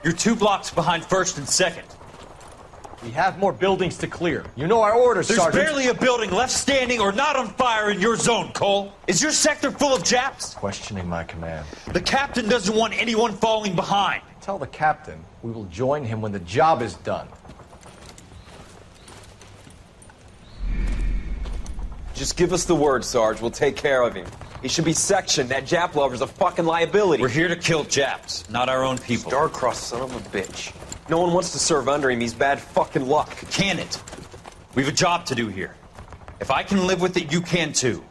You're 2 blocks behind 1st and 2nd. We have more buildings to clear. You know our orders, There's Sergeant. barely a building left standing or not on fire in your zone, Cole. Is your sector full of Japs? Questioning my command. The captain doesn't want anyone falling behind. Tell the captain we will join him when the job is done. Just give us the word, Sarge. We'll take care of him. He should be sectioned. That Jap lover's a fucking liability. We're here to kill Japs, not our own people. Star-crossed son of a bitch. No one wants to serve under him. He's bad fucking luck. Can it? We've a job to do here. If I can live with it, you can too.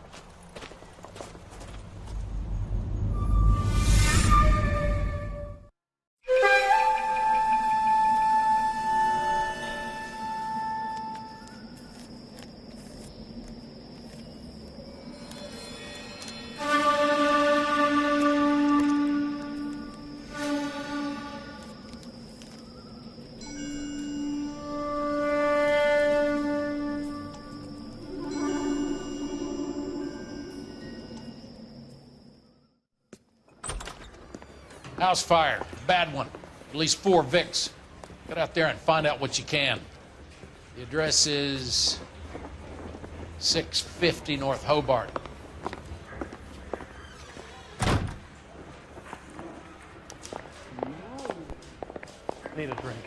House fire, bad one. At least 4 Vicks. Get out there and find out what you can. The address is 650 North Hobart. Need a drink.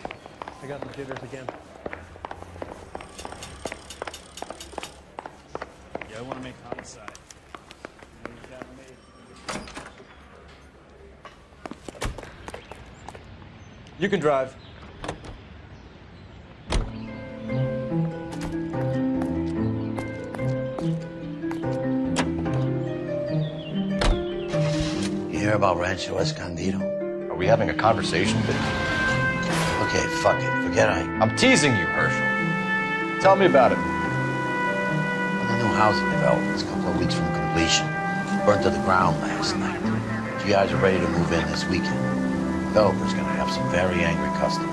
I got the jitters again. Yeah, I want to make homicide. You can drive. You hear about Rancho Escondido? Are we having a conversation? Okay, fuck it. Forget I'm teasing you, Herschel. Tell me about it. Well, the new housing development's a couple of weeks from completion. Burnt to the ground last night. You guys are ready to move in this weekend. Developer's gonna have some very angry customers.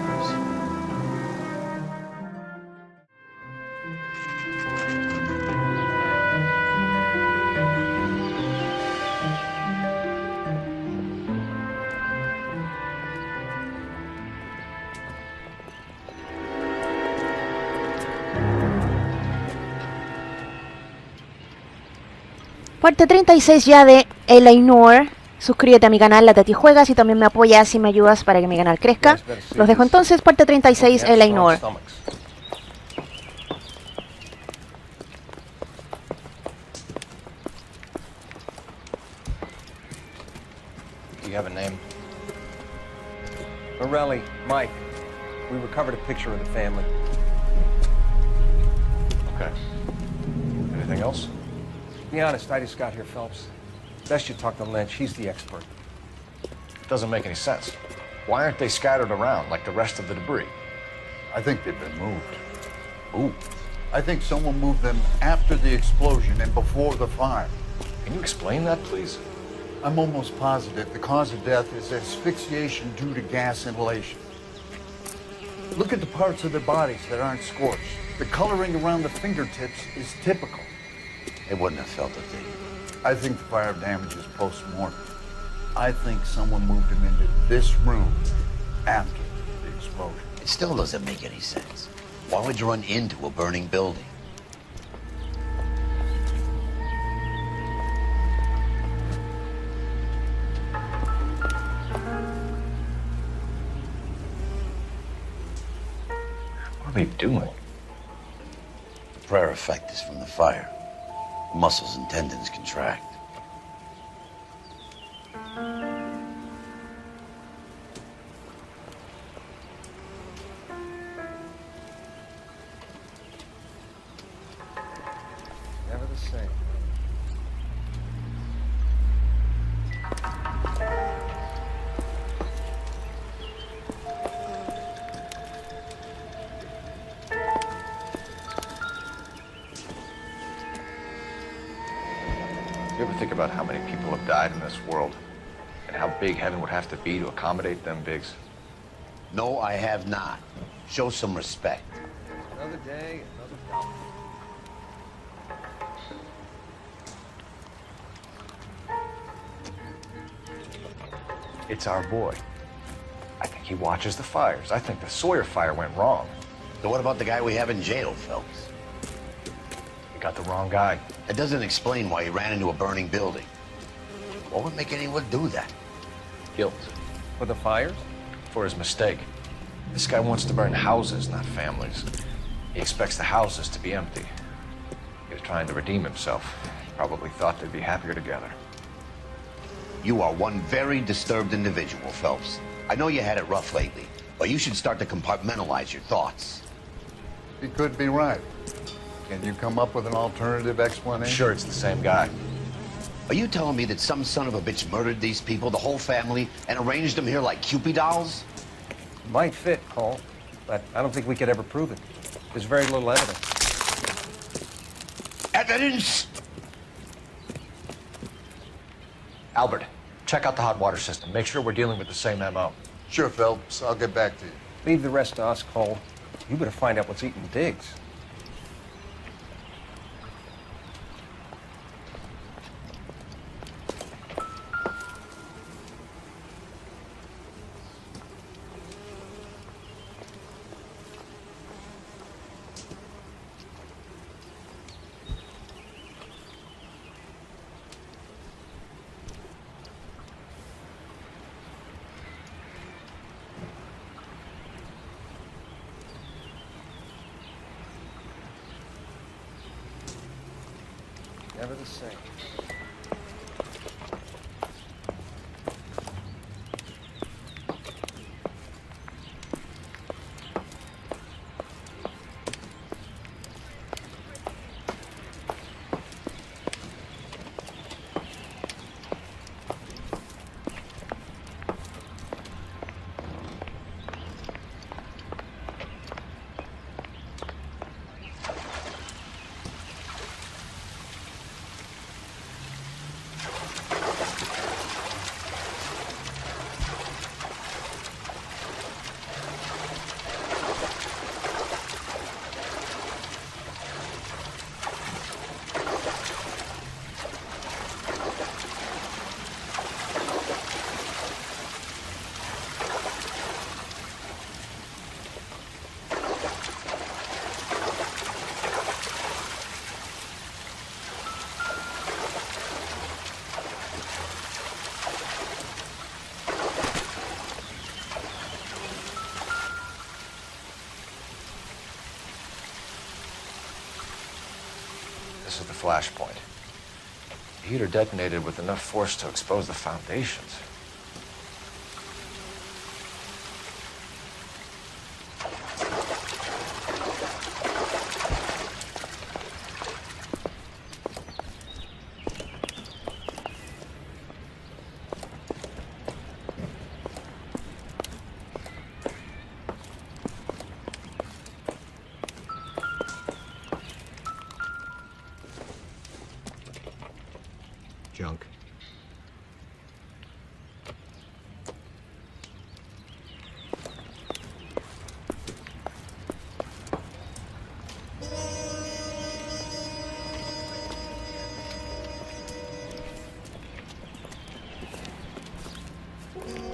Parte 36 ya de Noire. Suscríbete a mi canal, La Tati Juegas, y también me apoyas y me ayudas para que mi canal crezca. Los dejo entonces, parte 36, Noire. Do you have a name? Morelli, Mike. We recovered a picture of the family. Okay. Anything else? Be honest, I just got here, Phelps. Best you talk to Lynch. He's the expert. Doesn't make any sense. Why aren't they scattered around like the rest of the debris? I think they've been moved. Ooh. I think someone moved them after the explosion and before the fire. Can you explain that, please? I'm almost positive the cause of death is asphyxiation due to gas inhalation. Look at the parts of their bodies that aren't scorched. The coloring around the fingertips is typical. They wouldn't have felt a thing. I think the fire damage is post-mortem. I think someone moved him into this room after the explosion. It still doesn't make any sense. Why would you run into a burning building? What are they doing? The prayer effect is from the fire. Muscles and tendons contract. Never the same. You ever think about how many people have died in this world? And how big heaven would have to be to accommodate them bigs? No, I have not. Show some respect. Another day, another problem. It's our boy. I think He watches the fires. I think the Sawyer fire went wrong. So what about the guy we have in jail, Phelps? You got the wrong guy. That doesn't explain why he ran into a burning building. What would make anyone do that? Guilt. For the fires? For his mistake. This guy wants to burn houses, not families. He expects the houses to be empty. He was trying to redeem himself. Probably thought they'd be happier together. You are one very disturbed individual, Phelps. I know you had it rough lately, but you should start to compartmentalize your thoughts. He could be right. Can you come up with an alternative explanation? Sure, it's the same guy. Are you telling me that some son of a bitch murdered these people, the whole family, and arranged them here like Cupid dolls? Might fit, Cole, but I don't think we could ever prove it. There's very little evidence. Evidence? Albert, check out the hot water system. Make sure we're dealing with the same MO. Sure, Phelps. I'll get back to you. Leave the rest to us, Cole. You better find out what's eating Diggs. Never the same. This is the flashpoint. The heater detonated with enough force to expose the foundations. Junk.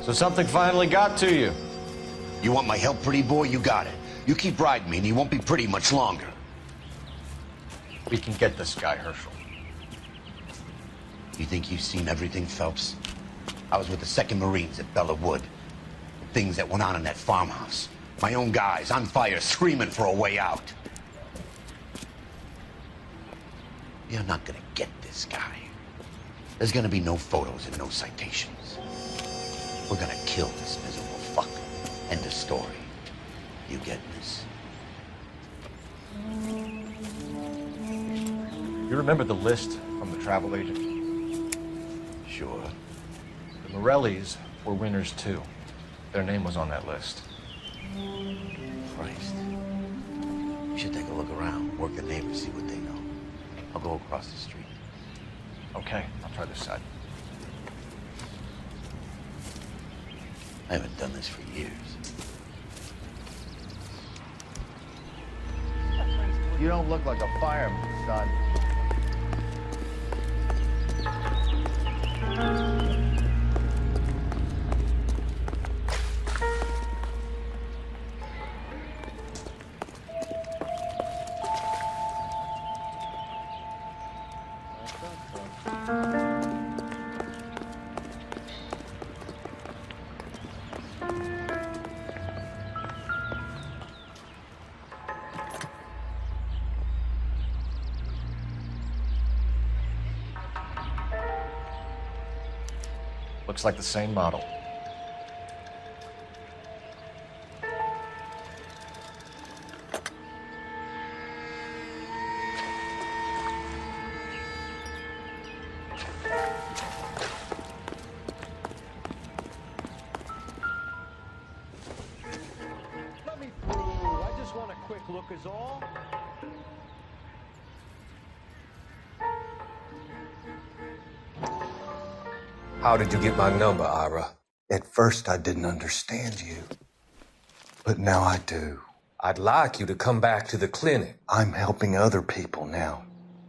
So something finally got to you. You want my help, pretty boy? You got it. You keep riding me and you won't be pretty much longer. We can get this guy, Herschel. You think you've seen everything, Phelps? I was with the 2nd Marines at Bella Wood. The things that went on in that farmhouse. My own guys on fire, screaming for a way out. You're not gonna get this guy. There's gonna be no photos and no citations. We're gonna kill this miserable fuck. End of story. You get this? You remember the list from the travel agent? Sure. The Morellis were winners too. Their name was on that list. Christ. We should take a look around, work the neighbors, see what they know. I'll go across the street. Okay, I'll try this side. I haven't done this for years. You don't look like a fireman, son. Looks like the same model. Let me through. I just want a quick look is all. How did you get my number, Ira? At first, I didn't understand you. But now I do. I'd like you to come back to the clinic. I'm helping other people now,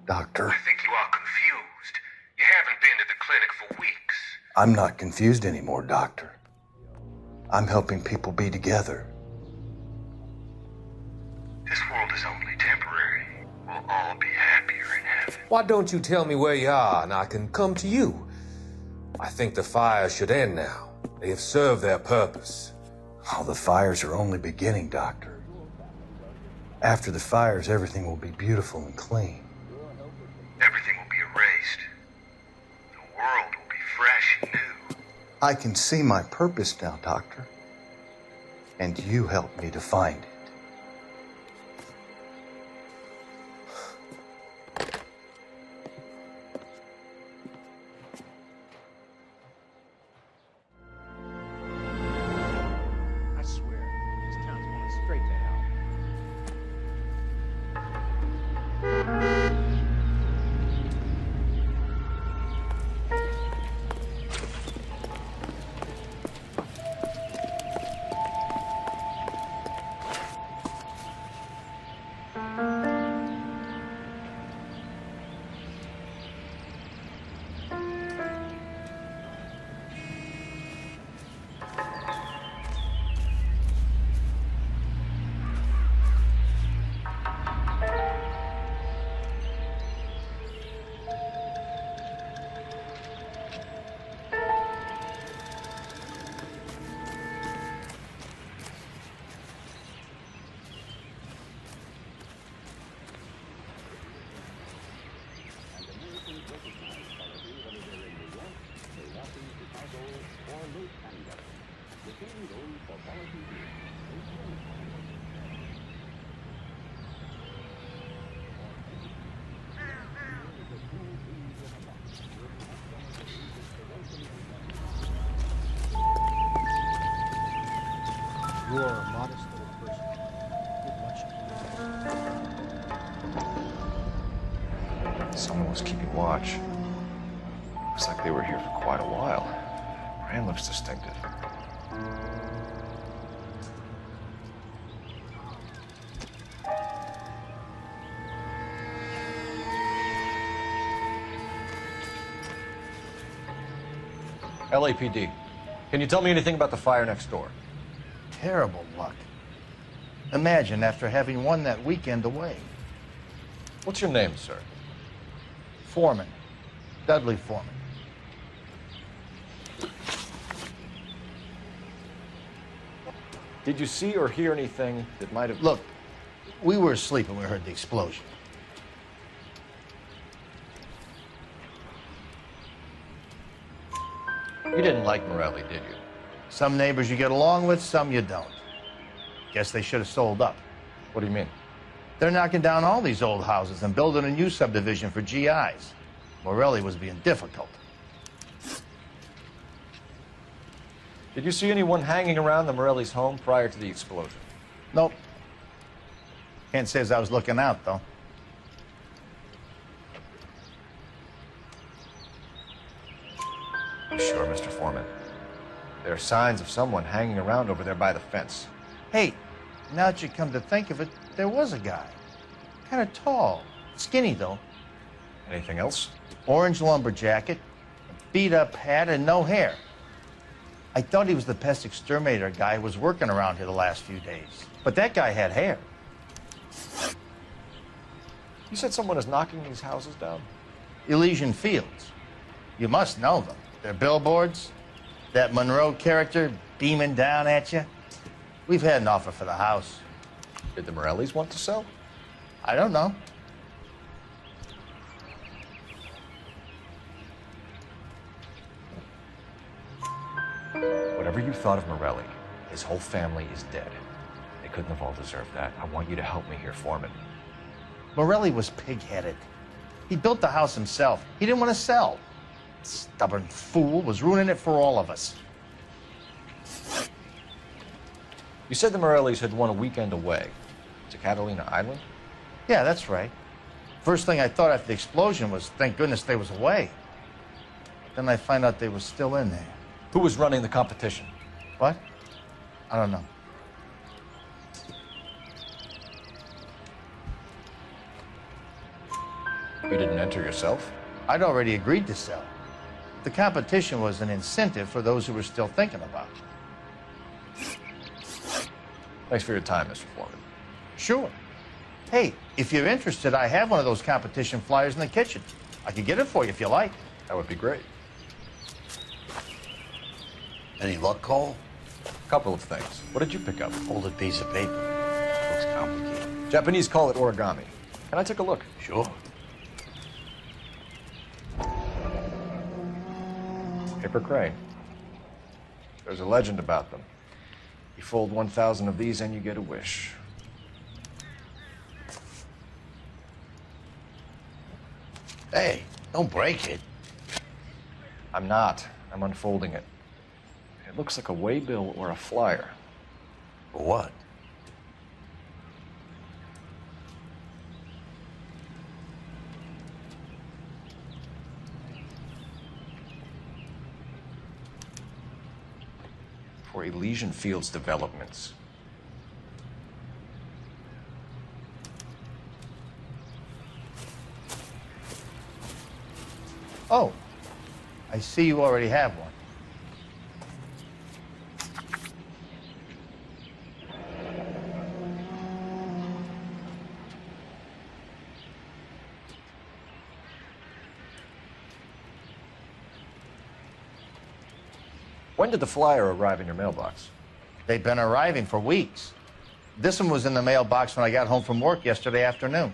Doctor. I think you are confused. You haven't been to the clinic for weeks. I'm not confused anymore, Doctor. I'm helping people be together. This world is only temporary. We'll all be happier in heaven. Why don't you tell me where you are and I can come to you? I think the fire should end now. They have served their purpose. Oh, the fires are only beginning, Doctor. After the fires, everything will be beautiful and clean. Everything will be erased. The world will be fresh and new. I can see my purpose now, Doctor. And you helped me to find it. I swear, this town's going straight to hell. You are a modest little person with much to Someone was keeping watch. Looks like they were here for quite a while. Brand looks distinctive. LAPD, can you tell me anything about the fire next door? Terrible luck. Imagine after having won that weekend away. What's your name, sir? Foreman. Dudley Foreman. Did you see or hear anything that might have... Look, we were asleep when we heard the explosion. You didn't like Morelli, did you? Some neighbors you get along with, some you don't. Guess they should have sold up. What do you mean? They're knocking down all these old houses and building a new subdivision for GIs. Morelli was being difficult. Did you see anyone hanging around the Morelli's home prior to the explosion? Nope. Can't say as I was looking out, though. You sure, Mr. Foreman? There are signs of someone hanging around over there by the fence. Hey, now that you come to think of it, there was a guy. Kind of tall. Skinny, though. Anything else? Orange lumber jacket, a beat-up hat, and no hair. I thought he was the pest exterminator guy who was working around here the last few days. But that guy had hair. You said someone is knocking these houses down? Elysian Fields. You must know them. They're billboards. That Monroe character beaming down at you. We've had an offer for the house. Did the Morellis want to sell? I don't know. Whatever you thought of Morelli, his whole family is dead. They couldn't have all deserved that. I want you to help me here, Foreman. Morelli was pig-headed. He built the house himself. He didn't want to sell. Stubborn fool was ruining it for all of us. You said the Morellis had won a weekend away to Catalina Island? Yeah, that's right. First thing I thought after the explosion was, thank goodness they was away. Then I find out they were still in there. Who was running the competition? What? I don't know. You didn't enter yourself? I'd already agreed to sell. The competition was an incentive for those who were still thinking about it. Thanks for your time, Mr. Foreman. Sure. Hey, if you're interested, I have one of those competition flyers in the kitchen. I could get it for you if you like. That would be great. Any luck, Cole? A couple of things. What did you pick up? Folded piece of paper. Looks complicated. Japanese call it origami. Can I take a look? Sure. Paper crane. There's a legend about them. You fold 1,000 of these and you get a wish. Hey, don't break it. I'm not. I'm unfolding it. It looks like a waybill or a flyer. For what? For Elysian Fields developments. Oh, I see you already have one. When did the flyer arrive in your mailbox? They've been arriving for weeks. This one was in the mailbox when I got home from work yesterday afternoon.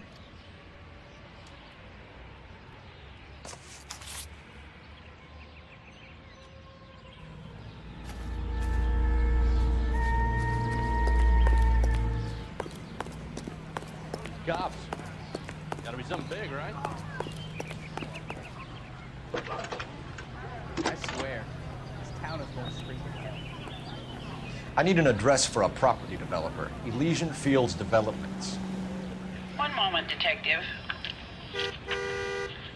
Cops. Gotta be something big, right? I swear, this town is going straight to hell. I need an address for a property developer. Elysian Fields Developments. One moment, Detective.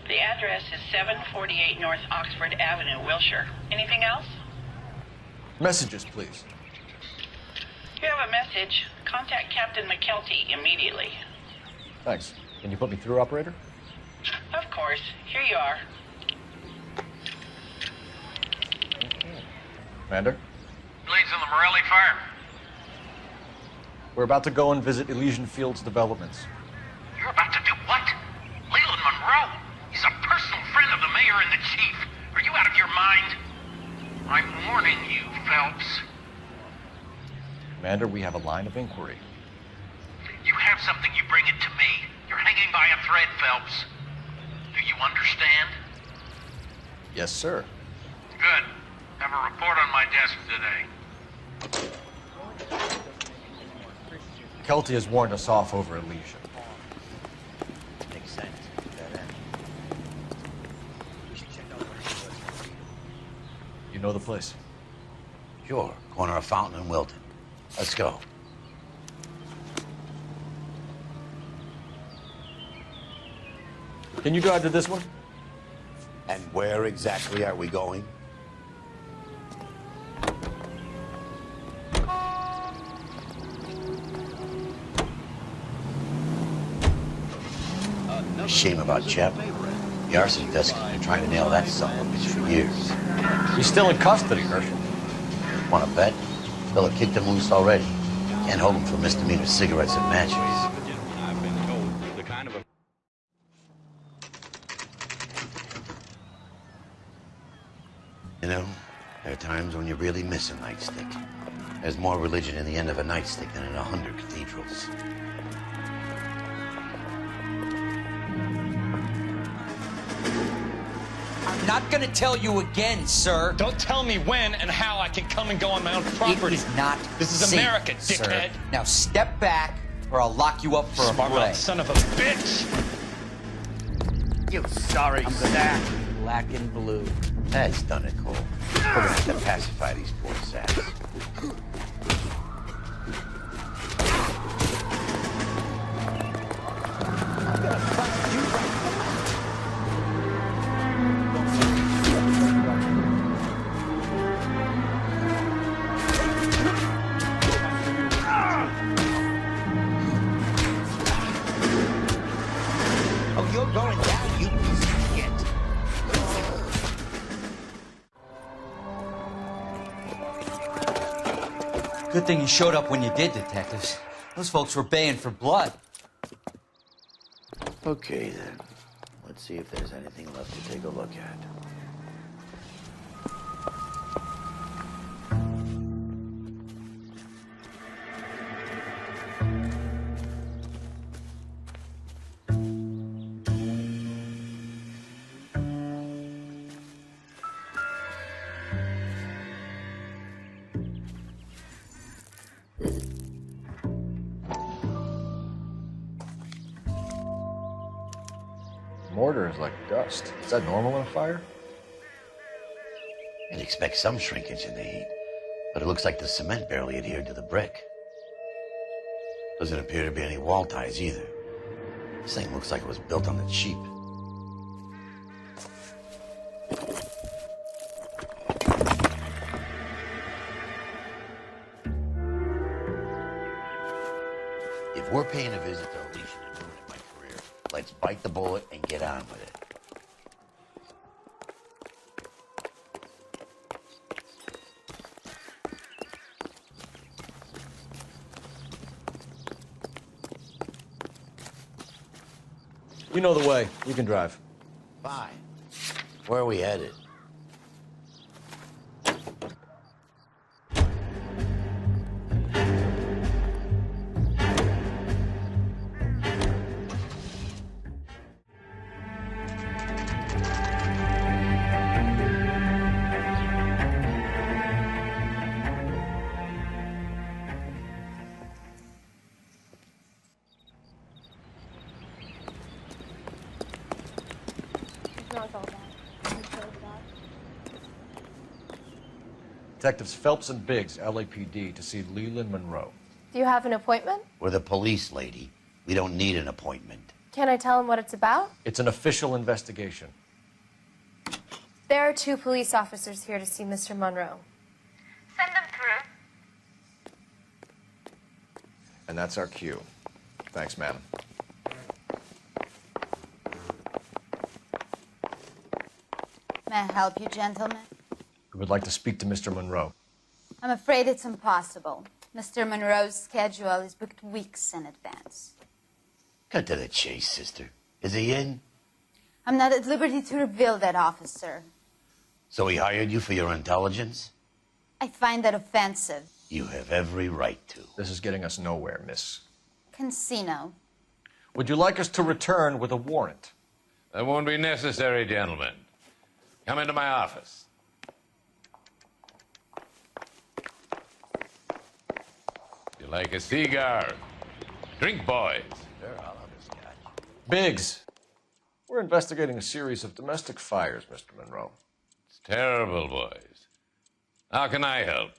The address is 748 North Oxford Avenue, Wilshire. Anything else? Messages, please. You have a message. Contact Captain McKelty immediately. Thanks. Can you put me through, operator? Of course. Here you are. Commander? Leads on the Morelli fire. We're about to go and visit Elysian Fields Developments. You're about to do what? Leland Monroe. He's a personal friend of the mayor and the chief. Are you out of your mind? I'm warning you, Phelps. Commander, we have a line of inquiry. You have something, you bring it to me. You're hanging by a thread, Phelps. Do you understand? Yes, sir. Good. Have a report on my desk today. Kelty has warned us off over Elysian. Makes sense. We should check out where he was. You know the place? Sure. Corner of Fountain and Wilton. Let's go. Can you drive to this one? And where exactly are we going? Shame about Jeb. The arson desk has been trying to nail that son of a bitch for years. He's still in custody, Herschel. Want to bet? Fella kicked him loose already. Can't hold him for misdemeanor cigarettes and matches. I've been told the kind of a... You know, there are times when you really miss a nightstick. There's more religion in the end of a nightstick than in 100 cathedrals. I'm I'm not gonna tell you again, sir. Don't tell me when and how I can come and go on my own property. It is not This is safe, America, sir. dickhead. Now step back, or I'll lock you up for a Smart break. mouth son of a bitch! You sorry sack. Black and blue. That's done it, Cole. We're gonna have to pacify these poor sacks. Oh, you're going down, you piece of shit. Good thing you showed up when you did, detectives. Those folks were baying for blood. Okay, then. Let's see if there's anything left to take a look at. Mortar is like dust. Is that normal in a fire? You'd expect some shrinkage in the heat, but it looks like the cement barely adhered to the brick. Doesn't appear to be any wall ties either. This thing looks like it was built on the cheap. If we're paying a visit to Alicia and ruining my career, let's bite the bullet and get on with it. You know the way. You can drive. Fine. Where are we headed? Detectives Phelps and Biggs, LAPD, to see Leland Monroe. Do you have an appointment? We're the police, lady. We don't need an appointment. Can I tell him what it's about? It's an official investigation. There are 2 police officers here to see Mr. Monroe. Send them through. And that's our cue. Thanks, madam. May I help you, gentlemen? We would like to speak to Mr. Monroe. I'm afraid it's impossible. Mr. Monroe's schedule is booked weeks in advance. Cut to the chase, sister. Is he in? I'm not at liberty to reveal that, officer. So he hired you for your intelligence? I find that offensive. You have every right to. This is getting us nowhere, miss. Casino. Would you like us to return with a warrant? That won't be necessary, gentlemen. Come into my office. You like a cigar? Drink, boys. Sure, I'll have a scotch. Biggs, we're investigating a series of domestic fires, Mr. Monroe. It's terrible, boys. How can I help?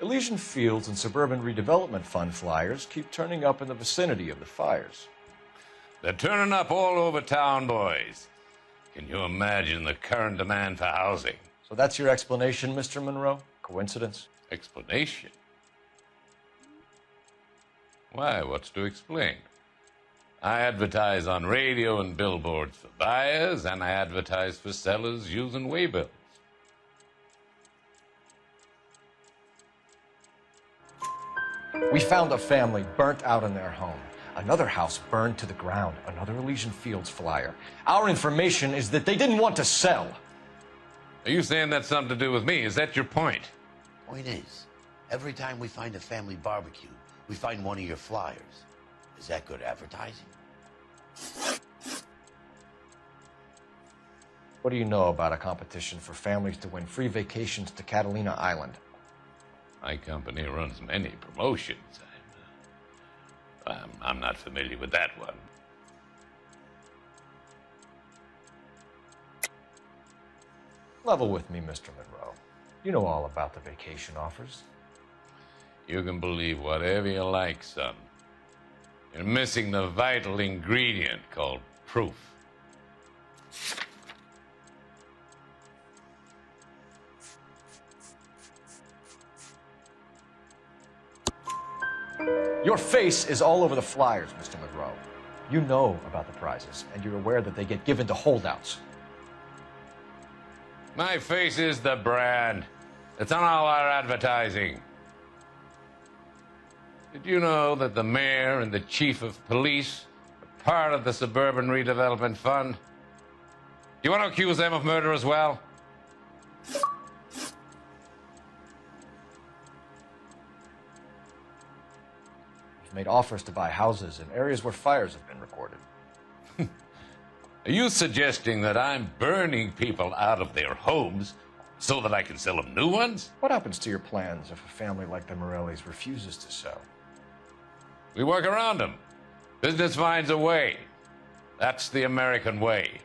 Elysian Fields and Suburban Redevelopment Fund flyers keep turning up in the vicinity of the fires. They're turning up all over town, boys. Can you imagine the current demand for housing? So that's your explanation, Mr. Monroe? Coincidence? Explanation? Why, what's to explain? I advertise on radio and billboards for buyers, and I advertise for sellers using waybills. We found a family burnt out in their home. Another house burned to the ground. Another Elysian Fields flyer. Our information is that they didn't want to sell. Are you saying that's something to do with me? Is that your point? Point is, every time we find a family barbecue, we find one of your flyers. Is that good advertising? What do you know about a competition for families to win free vacations to Catalina Island? My company runs many promotions. I'm not familiar with that one. Level with me, Mr. Monroe. You know all about the vacation offers. You can believe whatever you like, son. You're missing the vital ingredient called proof. Your face is all over the flyers, Mr. Monroe. You know about the prizes, and you're aware that they get given to holdouts. My face is the brand. It's on all our advertising. Did you know that the mayor and the chief of police are part of the Suburban Redevelopment Fund? Do you want to accuse them of murder as well? You've made offers to buy houses in areas where fires have been recorded. Are you suggesting that I'm burning people out of their homes so that I can sell them new ones? What happens to your plans if a family like the Morellis refuses to sell? We work around them. Business finds a way. That's the American way.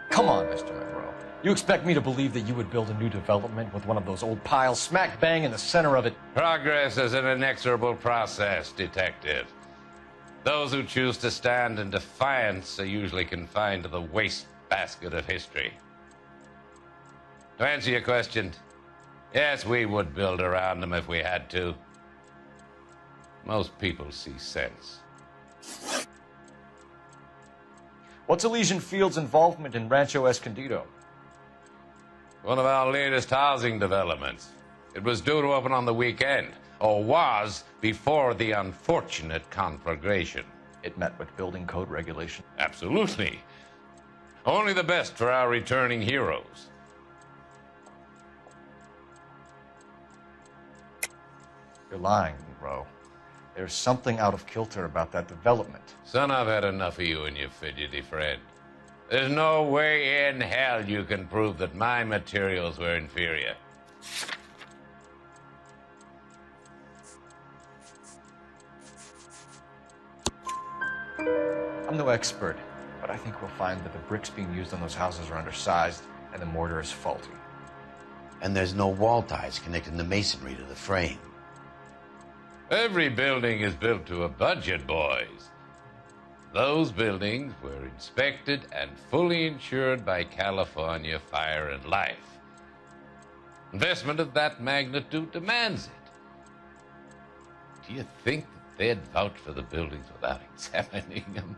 Come on, Mr. Monroe. You expect me to believe that you would build a new development with one of those old piles smack bang in the center of it? Progress is an inexorable process, detective. Those who choose to stand in defiance are usually confined to the wastebasket of history. To answer your question, yes, we would build around them if we had to. Most people see sense. What's Elysian Field's involvement in Rancho Escondido? One of our latest housing developments. It was due to open on the weekend, or was before the unfortunate conflagration. It met with building code regulation? Absolutely. Only the best for our returning heroes. You're lying, Monroe. There's something out of kilter about that development. Son, I've had enough of you and your fidgety friend. There's no way in hell you can prove that my materials were inferior. I'm no expert, but I think we'll find that the bricks being used on those houses are undersized and the mortar is faulty. And there's no wall ties connecting the masonry to the frame. Every building is built to a budget, boys. Those buildings were inspected and fully insured by California Fire and Life. Investment of that magnitude demands it. Do you think that they'd vouch for the buildings without examining them?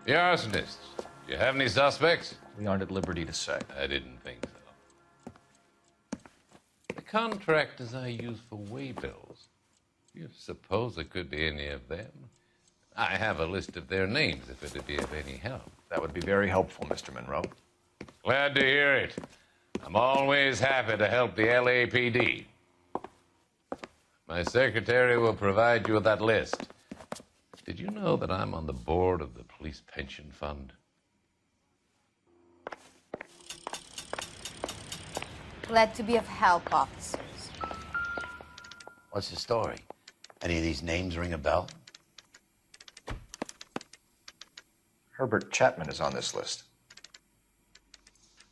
The arsonists, do you have any suspects? We aren't at liberty to say. I didn't think so. The contractors I use for waybills, do you suppose it could be any of them? I have a list of their names if it'd be of any help. That would be very helpful, Mr. Monroe. Glad to hear it. I'm always happy to help the LAPD. My secretary will provide you with that list. Did you know that I'm on the board of the Police Pension Fund? Glad to be of help, officers. What's the story? Any of these names ring a bell? Herbert Chapman is on this list.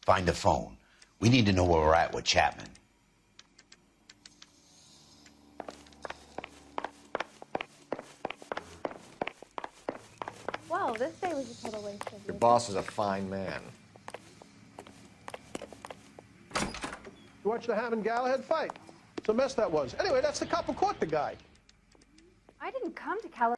Find a phone. We need to know where we're at with Chapman. Wow, this day was a total waste of Your boss is a fine man. You watched the Hammond-Galahad fight. It's a mess that was. Anyway, that's the cop who caught the guy. I didn't come to California.